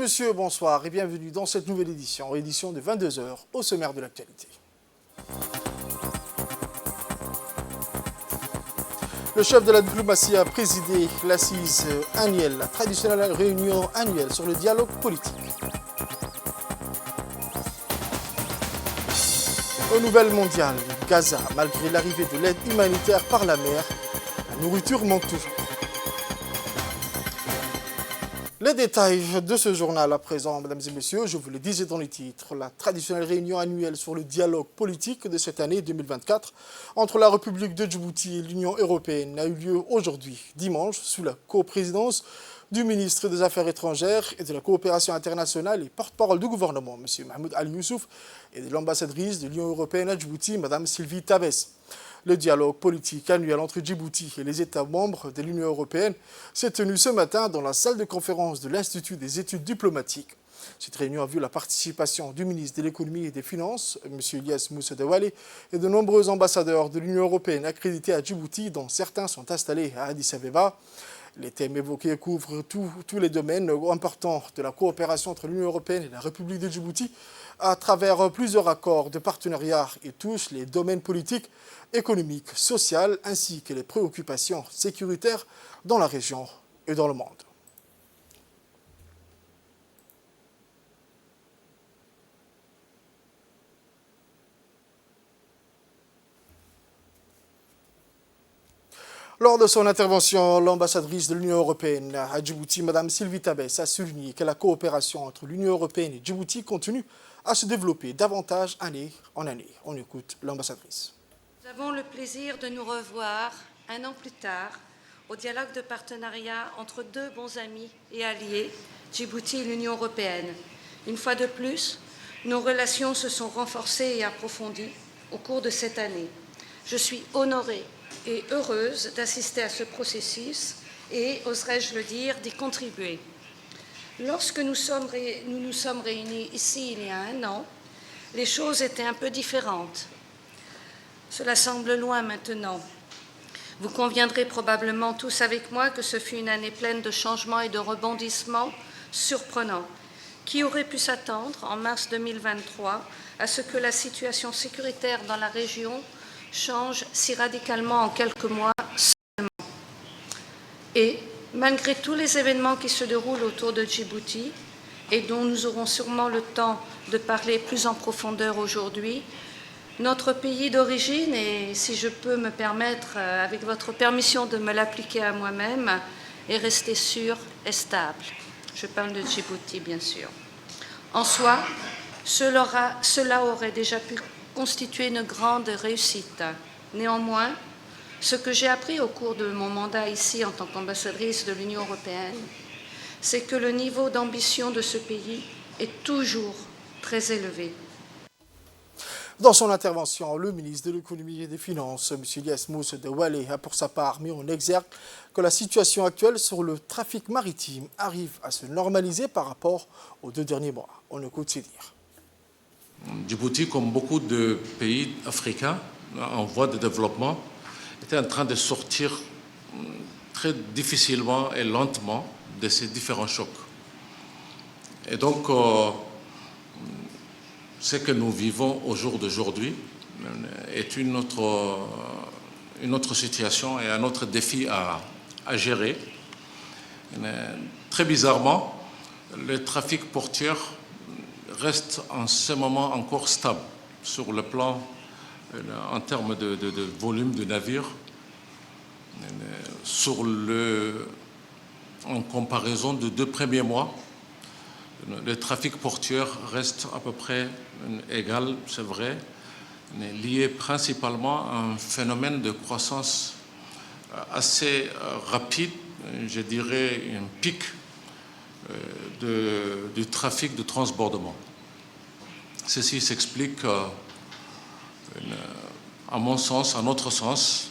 messieurs, bonsoir et bienvenue dans cette nouvelle édition de 22 heures au sommaire de l'actualité. Le chef de la diplomatie a présidé l'assise annuelle, la traditionnelle réunion annuelle sur le dialogue politique. Aux nouvelles mondiales, Gaza, malgré l'arrivée de l'aide humanitaire par la mer, la nourriture manque toujours. Les détails de ce journal à présent, mesdames et messieurs, je vous le disais dans les titres, la traditionnelle réunion annuelle sur le dialogue politique de cette année 2024 entre la République de Djibouti et l'Union européenne a eu lieu aujourd'hui, dimanche, sous la coprésidence du ministre des Affaires étrangères et de la coopération internationale et porte-parole du gouvernement, M. Mahmoud Ali Youssouf, et de l'ambassadrice de l'Union européenne à Djibouti, Mme Sylvie Tabès. Le dialogue politique annuel entre Djibouti et les États membres de l'Union européenne s'est tenu ce matin dans la salle de conférence de l'Institut des études diplomatiques. Cette réunion a vu la participation du ministre de l'économie et des finances, M. Ilyas Moussa Dawale, et de nombreux ambassadeurs de l'Union européenne accrédités à Djibouti, dont certains sont installés à Addis Abeba. Les thèmes évoqués couvrent tous les domaines importants de la coopération entre l'Union européenne et la République de Djibouti à travers plusieurs accords de partenariat et touchent les domaines politiques, économiques, sociaux ainsi que les préoccupations sécuritaires dans la région et dans le monde. Lors de son intervention, l'ambassadrice de l'Union européenne à Djibouti, Mme Sylvie Tabès, a souligné que la coopération entre l'Union européenne et Djibouti continue à se développer davantage année en année. On écoute l'ambassadrice. Nous avons le plaisir de nous revoir un an plus tard au dialogue de partenariat entre deux bons amis et alliés, Djibouti et l'Union européenne. Une fois de plus, nos relations se sont renforcées et approfondies au cours de cette année. Je suis honorée et heureuse d'assister à ce processus et, oserais-je le dire, d'y contribuer. Lorsque nous nous sommes réunis ici il y a un an, les choses étaient un peu différentes. Cela semble loin maintenant. Vous conviendrez probablement tous avec moi que ce fut une année pleine de changements et de rebondissements surprenants. Qui aurait pu s'attendre, en mars 2023, à ce que la situation sécuritaire dans la région change si radicalement en quelques mois seulement. Et malgré tous les événements qui se déroulent autour de Djibouti et dont nous aurons sûrement le temps de parler plus en profondeur aujourd'hui, notre pays d'origine, et si je peux me permettre, avec votre permission de me l'appliquer à moi-même, est resté sûr et stable. Je parle de Djibouti, bien sûr. En soi, cela aurait déjà pu constituer une grande réussite. Néanmoins, ce que j'ai appris au cours de mon mandat ici en tant qu'ambassadrice de l'Union européenne, c'est que le niveau d'ambition de ce pays est toujours très élevé. Dans son intervention, le ministre de l'économie et des finances, M. Ilyas Moussa Dawale, a pour sa part mis en exergue que la situation actuelle sur le trafic maritime arrive à se normaliser par rapport aux 2 derniers mois. On écoute ses dires. Djibouti, comme beaucoup de pays africains en voie de développement, était en train de sortir très difficilement et lentement de ces différents chocs. Et donc, ce que nous vivons au jour d'aujourd'hui est une autre situation et un autre défi à gérer. Très bizarrement, le trafic portuaire reste en ce moment encore stable sur le plan, en termes de volume de navires, en comparaison des 2 premiers mois. Le trafic portuaire reste à peu près égal, c'est vrai, lié principalement à un phénomène de croissance assez rapide, je dirais un pic du trafic de transbordement. Ceci s'explique, à mon sens, à notre sens,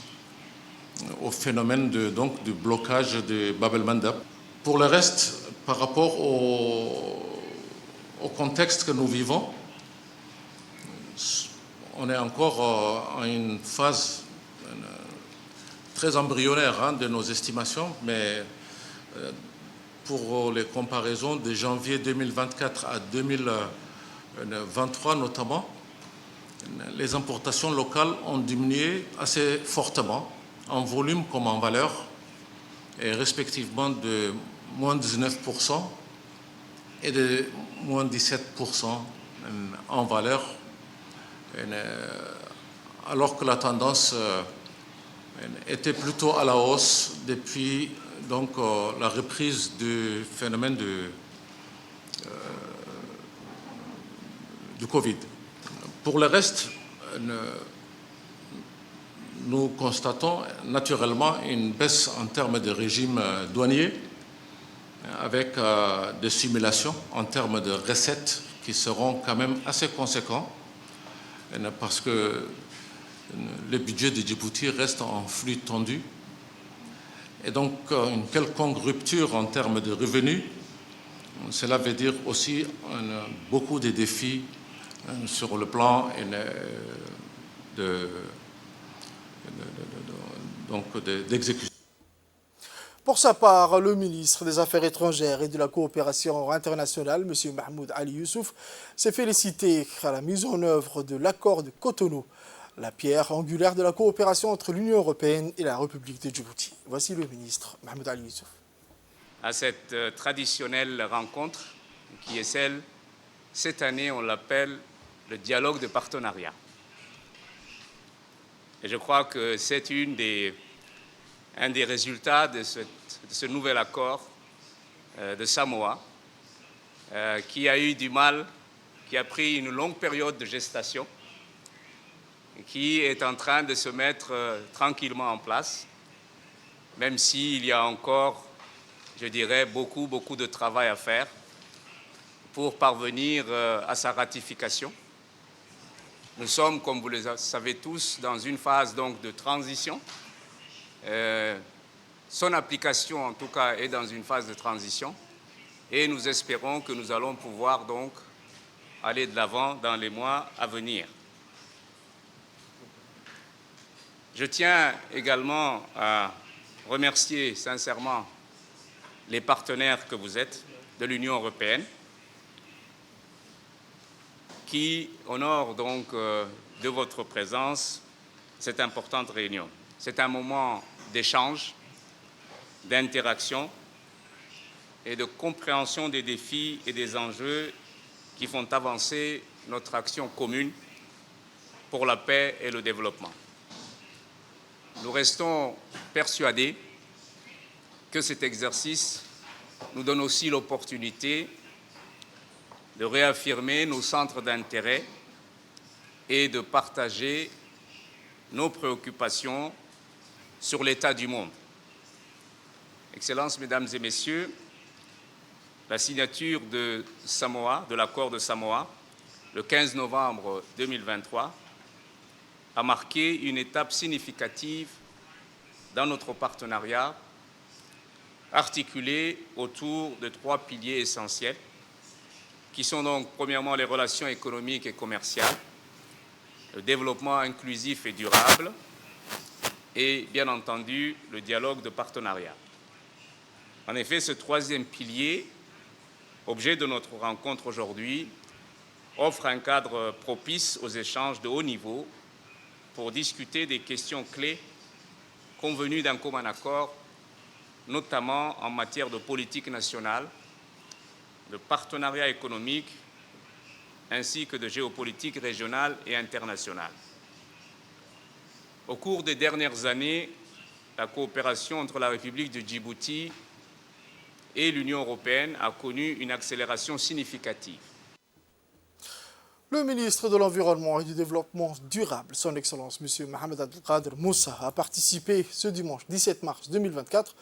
au phénomène du blocage de Bab el-Mandeb. Pour le reste, par rapport au contexte que nous vivons, on est encore en une phase très embryonnaire de nos estimations, mais pour les comparaisons de janvier 2024 à 2023 notamment, les importations locales ont diminué assez fortement, en volume comme en valeur, et respectivement de moins 19% et de moins 17% en valeur, alors que la tendance était plutôt à la hausse depuis donc, la reprise du phénomène du Covid. Pour le reste, nous constatons naturellement une baisse en termes de régime douanier, avec des simulations en termes de recettes qui seront quand même assez conséquents, parce que le budget de Djibouti reste en flux tendu. Et donc, une quelconque rupture en termes de revenus, cela veut dire aussi beaucoup de défis sur le plan d'exécution. Pour sa part, le ministre des Affaires étrangères et de la coopération internationale, M. Mahmoud Ali Youssouf, s'est félicité à la mise en œuvre de l'accord de Cotonou, la pierre angulaire de la coopération entre l'Union européenne et la République de Djibouti. Voici le ministre Mahmoud Ali Youssouf. À cette traditionnelle rencontre, qui est celle, cette année, on l'appelle le dialogue de partenariat. Et je crois que c'est un des résultats de ce nouvel accord de Samoa, qui a eu du mal, qui a pris une longue période de gestation, et qui est en train de se mettre tranquillement en place, même s'il y a encore, je dirais, beaucoup de travail à faire pour parvenir à sa ratification. Nous sommes, comme vous le savez tous, dans une phase donc de transition. Son application, en tout cas, est dans une phase de transition et nous espérons que nous allons pouvoir donc aller de l'avant dans les mois à venir. Je tiens également à remercier sincèrement les partenaires que vous êtes de l'Union européenne qui honorent donc de votre présence cette importante réunion. C'est un moment d'échange, d'interaction et de compréhension des défis et des enjeux qui font avancer notre action commune pour la paix et le développement. Nous restons persuadés que cet exercice nous donne aussi l'opportunité de réaffirmer nos centres d'intérêt et de partager nos préoccupations sur l'état du monde. Excellences, Mesdames et Messieurs, la signature de l'accord de Samoa, le 15 novembre 2023, a marqué une étape significative dans notre partenariat, articulé autour de 3 piliers essentiels, qui sont donc, premièrement, les relations économiques et commerciales, le développement inclusif et durable, et bien entendu, le dialogue de partenariat. En effet, ce 3e pilier, objet de notre rencontre aujourd'hui, offre un cadre propice aux échanges de haut niveau pour discuter des questions clés convenues d'un commun accord, notamment en matière de politique nationale, de partenariat économique, ainsi que de géopolitique régionale et internationale. Au cours des dernières années, la coopération entre la République de Djibouti et l'Union européenne a connu une accélération significative. Le ministre de l'Environnement et du Développement durable, son Excellence M. Mohamed Abdelkader Moussa, a participé ce dimanche 17 mars 2024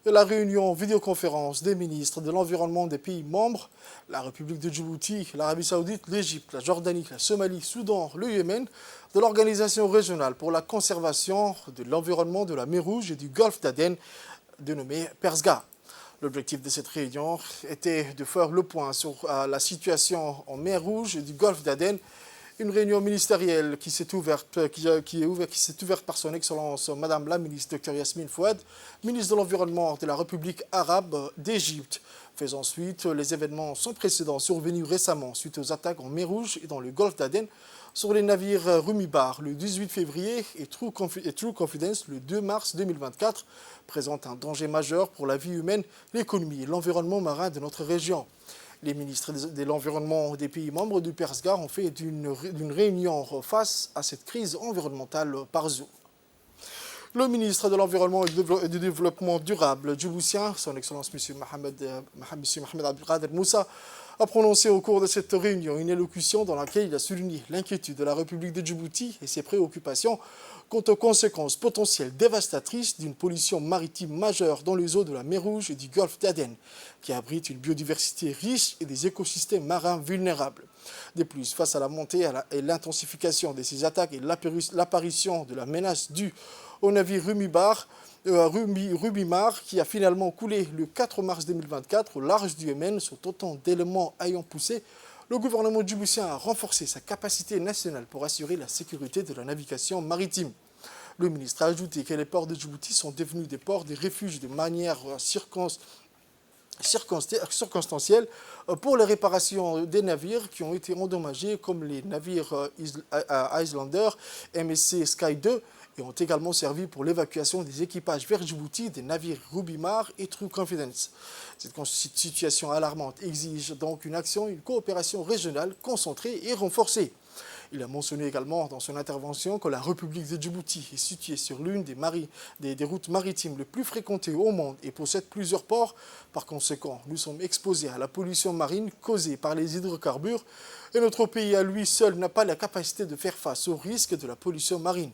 à la réunion vidéoconférence des ministres de l'Environnement des pays membres, la République de Djibouti, l'Arabie Saoudite, l'Égypte, la Jordanie, la Somalie, Soudan, le Yémen, de l'Organisation régionale pour la conservation de l'environnement de la mer Rouge et du golfe d'Aden, dénommée PERSGA. L'objectif de cette réunion était de faire le point sur la situation en mer Rouge et du golfe d'Aden Une réunion ministérielle qui s'est ouverte par son Excellence Madame la ministre Dr Yasmine Fouad, ministre de l'Environnement de la République arabe d'Égypte. Faisant suite, les événements sans précédent survenus récemment suite aux attaques en mer Rouge et dans le golfe d'Aden sur les navires Rumibar le 18 février et True Confidence le 2 mars 2024 présentent un danger majeur pour la vie humaine, l'économie et l'environnement marin de notre région. Les ministres de l'Environnement des pays membres du PERSGA ont fait d'une réunion face à cette crise environnementale par Zoom. Le ministre de l'Environnement et du Développement durable djiboutien, son Excellence M. Mohamed Abdelkader Moussa, a prononcé au cours de cette réunion une allocution dans laquelle il a souligné l'inquiétude de la République de Djibouti et ses préoccupations quant aux conséquences potentielles dévastatrices d'une pollution maritime majeure dans les eaux de la mer Rouge et du golfe d'Aden, qui abrite une biodiversité riche et des écosystèmes marins vulnérables. De plus, face à la montée et l'intensification de ces attaques et l'apparition de la menace due au navire Rubimar, qui a finalement coulé le 4 mars 2024 au large du Yémen, sont autant d'éléments ayant poussé le gouvernement djiboutien à renforcer sa capacité nationale pour assurer la sécurité de la navigation maritime. Le ministre a ajouté que les ports de Djibouti sont devenus des ports de refuge de manière circonstancielle pour les réparations des navires qui ont été endommagés, comme les navires Islander, MSC Sky 2, et ont également servi pour l'évacuation des équipages vers Djibouti des navires Rubimar et True Confidence. Cette situation alarmante exige donc une coopération régionale concentrée et renforcée. Il a mentionné également dans son intervention que la République de Djibouti est située sur l'une des routes maritimes les plus fréquentées au monde et possède plusieurs ports. Par conséquent, nous sommes exposés à la pollution marine causée par les hydrocarbures et notre pays à lui seul n'a pas la capacité de faire face au risque de la pollution marine.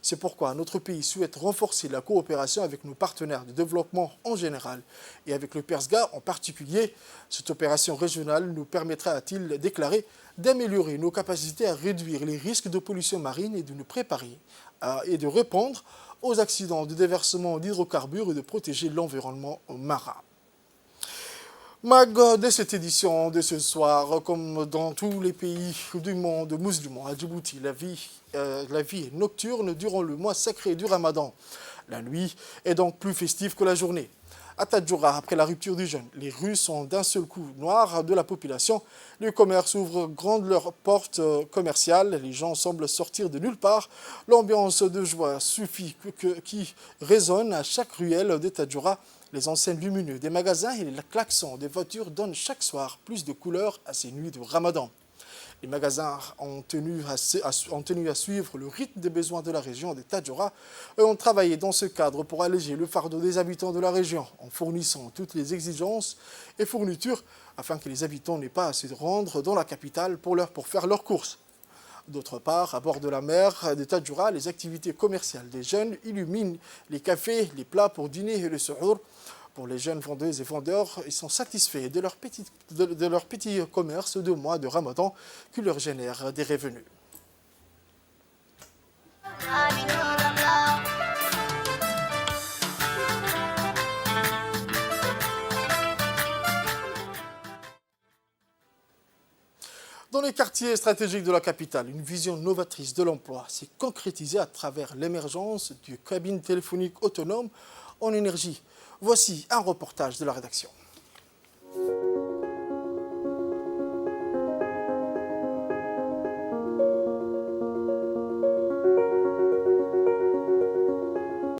C'est pourquoi notre pays souhaite renforcer la coopération avec nos partenaires de développement en général et avec le PERSGA en particulier. Cette opération régionale nous permettra, a-t-il déclaré, d'améliorer nos capacités à réduire les risques de pollution marine et de nous préparer et de répondre aux accidents de déversement d'hydrocarbures et de protéger l'environnement marin. Mag de cette édition de ce soir, comme dans tous les pays du monde musulman, à Djibouti, la vie est nocturne durant le mois sacré du Ramadan. La nuit est donc plus festive que la journée. À Tadjoura, après la rupture du jeûne, les rues sont d'un seul coup noires de la population. Les commerces ouvrent grandes leurs portes commerciales. Les gens semblent sortir de nulle part. L'ambiance de joie qui résonne à chaque ruelle de Tadjoura. Les enseignes lumineuses des magasins et les klaxons des voitures donnent chaque soir plus de couleurs à ces nuits de Ramadan. Les magasins ont tenu à suivre le rythme des besoins de la région de Tadjoura et ont travaillé dans ce cadre pour alléger le fardeau des habitants de la région en fournissant toutes les exigences et fournitures afin que les habitants n'aient pas à se rendre dans la capitale pour faire leurs courses. D'autre part, à bord de la mer de Tadjoura, les activités commerciales des jeunes illuminent les cafés, les plats pour dîner et le suhour. Pour les jeunes vendeuses et vendeurs, ils sont satisfaits de leur petit commerce de mois de Ramadan qui leur génère des revenus. Dans les quartiers stratégiques de la capitale, une vision novatrice de l'emploi s'est concrétisée à travers l'émergence d'une cabine téléphonique autonome en énergie. Voici un reportage de la rédaction.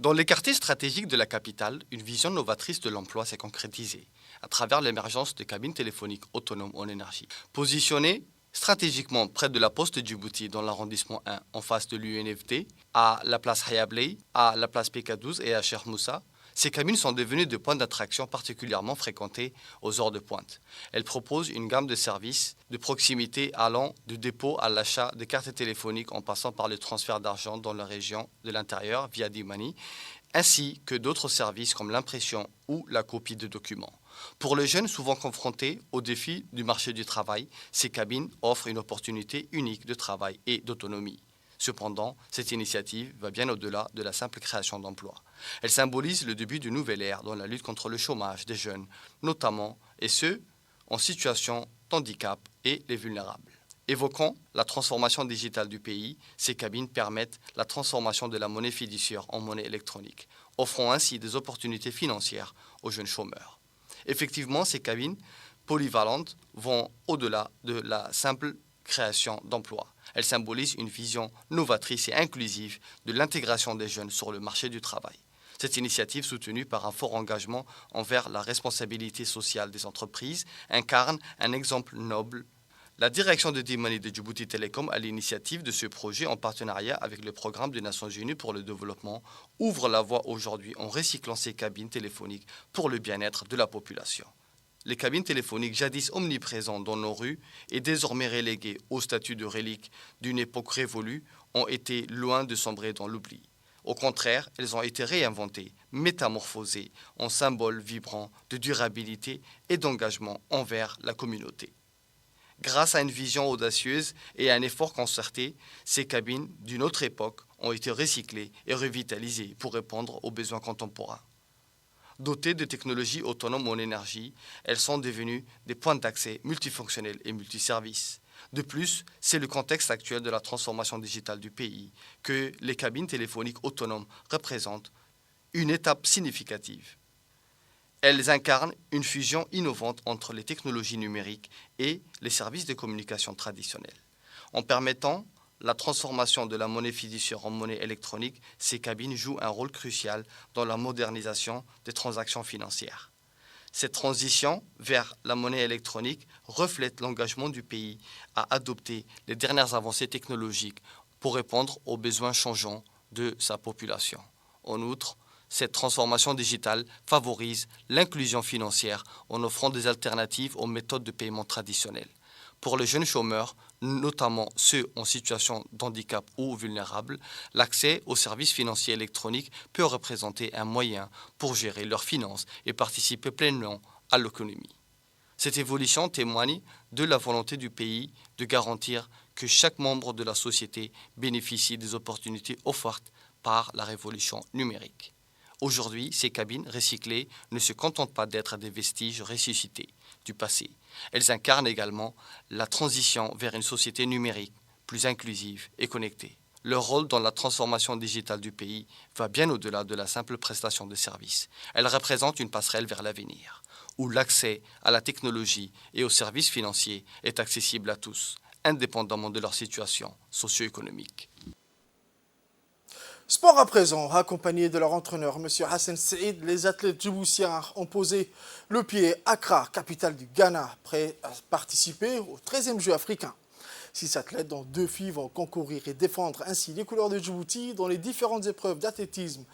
Dans les quartiers stratégiques de la capitale, une vision novatrice de l'emploi s'est concrétisée à travers l'émergence de cabines téléphoniques autonomes en énergie. Positionnées stratégiquement près de la poste Djibouti dans l'arrondissement 1, en face de l'UNFT, à la place Hayabley, à la place PK12 et à Cheikh Moussa, ces cabines sont devenues des points d'attraction particulièrement fréquentés aux heures de pointe. Elles proposent une gamme de services de proximité allant du dépôt à l'achat de cartes téléphoniques en passant par le transfert d'argent dans la région de l'intérieur via D-Money, ainsi que d'autres services comme l'impression ou la copie de documents. Pour les jeunes souvent confrontés aux défis du marché du travail, ces cabines offrent une opportunité unique de travail et d'autonomie. Cependant, cette initiative va bien au-delà de la simple création d'emplois. Elle symbolise le début d'une nouvelle ère dans la lutte contre le chômage des jeunes, notamment, et ceux en situation de handicap et les vulnérables. Évoquant la transformation digitale du pays, ces cabines permettent la transformation de la monnaie fiduciaire en monnaie électronique, offrant ainsi des opportunités financières aux jeunes chômeurs. Effectivement, ces cabines polyvalentes vont au-delà de la simple création d'emplois. Elles symbolisent une vision novatrice et inclusive de l'intégration des jeunes sur le marché du travail. Cette initiative, soutenue par un fort engagement envers la responsabilité sociale des entreprises, incarne un exemple noble. La direction de Dimani de Djibouti Telecom, à l'initiative de ce projet en partenariat avec le programme des Nations Unies pour le développement, ouvre la voie aujourd'hui en recyclant ces cabines téléphoniques pour le bien-être de la population. Les cabines téléphoniques jadis omniprésentes dans nos rues et désormais reléguées au statut de reliques d'une époque révolue ont été loin de sombrer dans l'oubli. Au contraire, elles ont été réinventées, métamorphosées en symboles vibrants de durabilité et d'engagement envers la communauté. Grâce à une vision audacieuse et à un effort concerté, ces cabines d'une autre époque ont été recyclées et revitalisées pour répondre aux besoins contemporains. Dotées de technologies autonomes en énergie, elles sont devenues des points d'accès multifonctionnels et multiservices. De plus, c'est le contexte actuel de la transformation digitale du pays que les cabines téléphoniques autonomes représentent une étape significative. Elles incarnent une fusion innovante entre les technologies numériques et les services de communication traditionnels. En permettant la transformation de la monnaie fiduciaire en monnaie électronique, ces cabines jouent un rôle crucial dans la modernisation des transactions financières. Cette transition vers la monnaie électronique reflète l'engagement du pays à adopter les dernières avancées technologiques pour répondre aux besoins changeants de sa population. En outre, cette transformation digitale favorise l'inclusion financière en offrant des alternatives aux méthodes de paiement traditionnelles. Pour les jeunes chômeurs, notamment ceux en situation de handicap ou vulnérables, l'accès aux services financiers électroniques peut représenter un moyen pour gérer leurs finances et participer pleinement à l'économie. Cette évolution témoigne de la volonté du pays de garantir que chaque membre de la société bénéficie des opportunités offertes par la révolution numérique. Aujourd'hui, ces cabines recyclées ne se contentent pas d'être des vestiges ressuscités du passé. Elles incarnent également la transition vers une société numérique, plus inclusive et connectée. Leur rôle dans la transformation digitale du pays va bien au-delà de la simple prestation de services. Elles représentent une passerelle vers l'avenir, où l'accès à la technologie et aux services financiers est accessible à tous, indépendamment de leur situation socio-économique. Sport à présent, accompagnés de leur entraîneur, M. Hassan Saïd, les athlètes djiboutiens ont posé le pied à Accra, capitale du Ghana, prêts à participer au 13e Jeux africains. 6 athlètes, dont 2 filles, vont concourir et défendre ainsi les couleurs de Djibouti dans les différentes épreuves d'athlétisme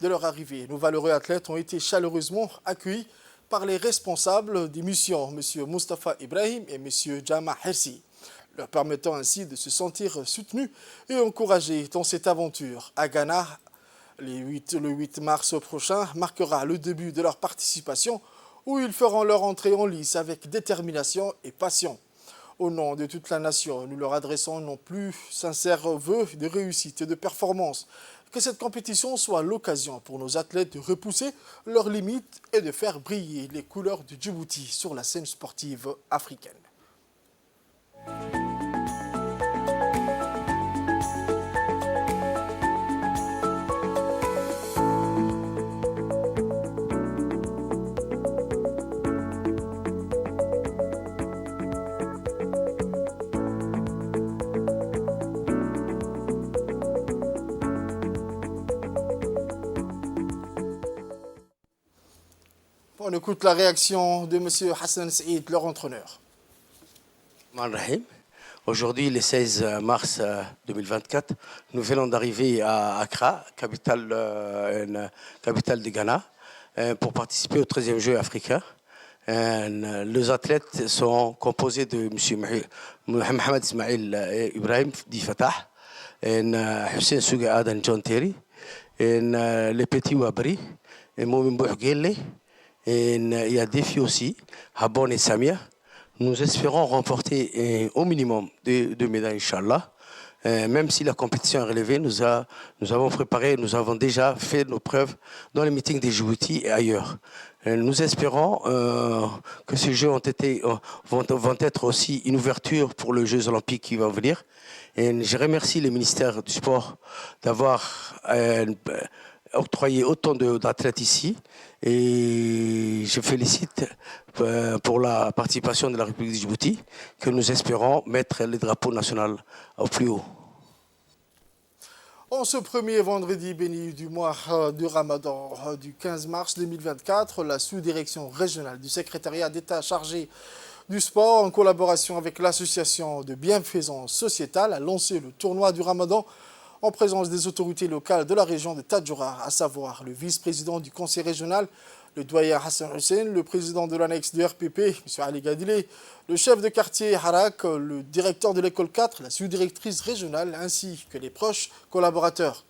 de leur arrivée. Nos valeureux athlètes ont été chaleureusement accueillis par les responsables des missions, M. Mustafa Ibrahim et M. Jama Hersi, leur permettant ainsi de se sentir soutenus et encouragés dans cette aventure. À Ghana, le 8 mars prochain marquera le début de leur participation où ils feront leur entrée en lice avec détermination et passion. Au nom de toute la nation, nous leur adressons nos plus sincères vœux de réussite et de performance. Que cette compétition soit l'occasion pour nos athlètes de repousser leurs limites et de faire briller les couleurs de Djibouti sur la scène sportive africaine. On écoute la réaction de M. Hassan Saïd, leur entraîneur. Aujourd'hui, le 16 mars 2024, nous venons d'arriver à Accra, capitale du Ghana, pour participer aux 13e Jeux africains. Les athlètes sont composés de M. Mohamed Ismail Ibrahim Di Fatah, Hussein Souga Adan John Terry, les petits Wabri, Moumin Bouhguele. Il y a des filles aussi, Habon et Samia. Nous espérons remporter au minimum 2 médailles, Inch'Allah. Même si la compétition est relevée, nous avons préparé, nous avons déjà fait nos preuves dans les meetings des Djibouti et ailleurs. Nous espérons que ces Jeux vont être aussi une ouverture pour les Jeux olympiques qui vont venir. Et je remercie le ministère du Sport d'avoir octroyé autant d'athlètes ici. Et je félicite pour la participation de la République de Djibouti, que nous espérons mettre le drapeau national au plus haut. En ce premier vendredi béni du mois du Ramadan du 15 mars 2024, la sous-direction régionale du secrétariat d'État chargé du sport, en collaboration avec l'association de bienfaisance sociétale, a lancé le tournoi du Ramadan en présence des autorités locales de la région de Tadjoura, à savoir le vice-président du conseil régional, le doyen Hassan Hussein, le président de l'annexe du RPP, M. Ali Gadile, le chef de quartier Harak, le directeur de l'école 4, la sous-directrice régionale, ainsi que les proches collaborateurs.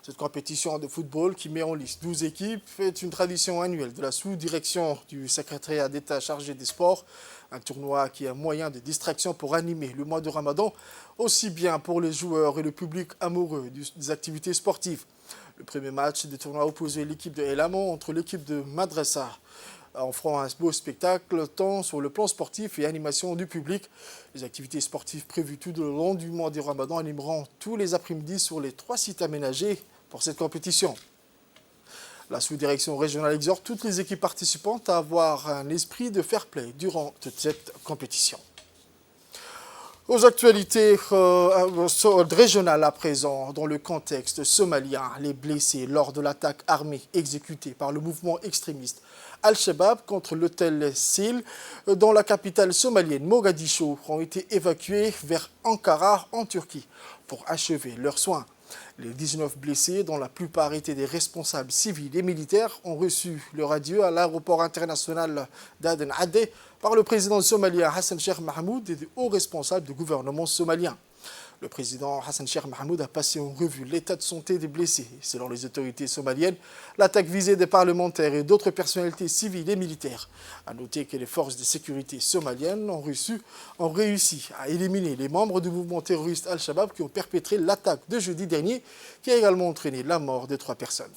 Cette compétition de football qui met en liste 12 équipes est une tradition annuelle de la sous-direction du secrétariat d'État chargé des sports. Un tournoi qui est un moyen de distraction pour animer le mois de Ramadan, aussi bien pour les joueurs et le public amoureux des activités sportives. Le premier match du tournoi opposait l'équipe de El Amon entre l'équipe de Madrasa, offrant un beau spectacle tant sur le plan sportif et animation du public. Les activités sportives prévues tout au long du mois du Ramadan animeront tous les après-midi sur les 3 sites aménagés pour cette compétition. La sous-direction régionale exhorte toutes les équipes participantes à avoir un esprit de fair play durant toute cette compétition. Aux actualités régionales à présent, dans le contexte somalien, les blessés lors de l'attaque armée exécutée par le mouvement extrémiste Al-Shabaab contre l'hôtel Sil dans la capitale somalienne Mogadiscio ont été évacués vers Ankara en Turquie pour achever leurs soins. Les 19 blessés, dont la plupart étaient des responsables civils et militaires, ont reçu leur adieu à l'aéroport international d'Aden Adé par le président somalien Hassan Sheikh Mahmoud et des hauts responsables du gouvernement somalien. Le président Hassan Sheikh Mahmoud a passé en revue l'état de santé des blessés. Selon les autorités somaliennes, l'attaque visait des parlementaires et d'autres personnalités civiles et militaires. A noter que les forces de sécurité somaliennes ont réussi à éliminer les membres du mouvement terroriste Al-Shabaab qui ont perpétré l'attaque de jeudi dernier, qui a également entraîné la mort de 3 personnes.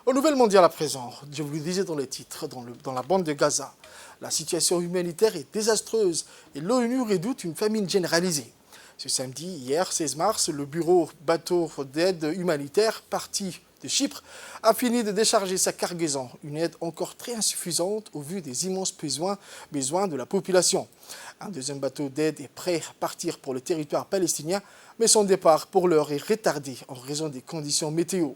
Aux nouvelles mondiales à présent, je vous le disais dans les titres, dans la bande de Gaza, la situation humanitaire est désastreuse et l'ONU redoute une famine généralisée. Ce samedi, hier, 16 mars, le bureau bateau d'aide humanitaire parti de Chypre a fini de décharger sa cargaison, une aide encore très insuffisante au vu des immenses besoins de la population. Un deuxième bateau d'aide est prêt à partir pour le territoire palestinien, mais son départ pour l'heure est retardé en raison des conditions météo.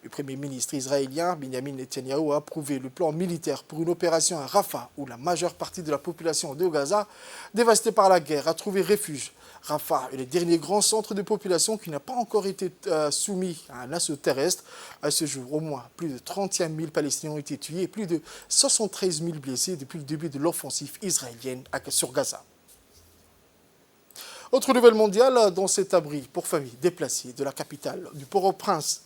Le Premier ministre israélien Benjamin Netanyahu a approuvé le plan militaire pour une opération à Rafah, où la majeure partie de la population de Gaza, dévastée par la guerre, a trouvé refuge. Rafah est le dernier grand centre de population qui n'a pas encore été soumis à un assaut terrestre. À ce jour, au moins plus de 31 000 Palestiniens ont été tués et plus de 73 000 blessés depuis le début de l'offensive israélienne sur Gaza. Autre nouvelle mondiale, dans cet abri pour familles déplacées de la capitale du Port-au-Prince,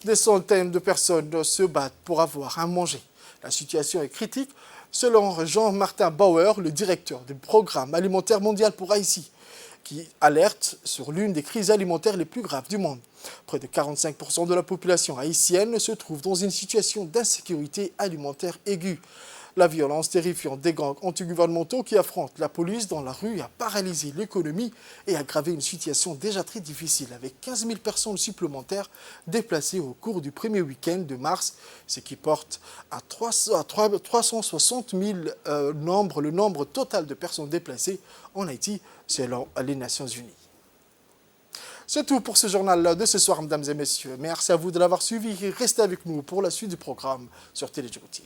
des centaines de personnes se battent pour avoir à manger. La situation est critique, selon Jean-Martin Bauer, le directeur du programme alimentaire mondial pour Haïti, qui alerte sur l'une des crises alimentaires les plus graves du monde. Près de 45% de la population haïtienne se trouve dans une situation d'insécurité alimentaire aiguë. La violence terrifiante des gangs antigouvernementaux qui affrontent la police dans la rue a paralysé l'économie et aggravé une situation déjà très difficile avec 15 000 personnes supplémentaires déplacées au cours du premier week-end de mars, ce qui porte à 360 000 le nombre total de personnes déplacées en Haïti selon les Nations Unies. C'est tout pour ce journal de ce soir, mesdames et messieurs. Merci à vous de l'avoir suivi et restez avec nous pour la suite du programme sur Télé Djibouti.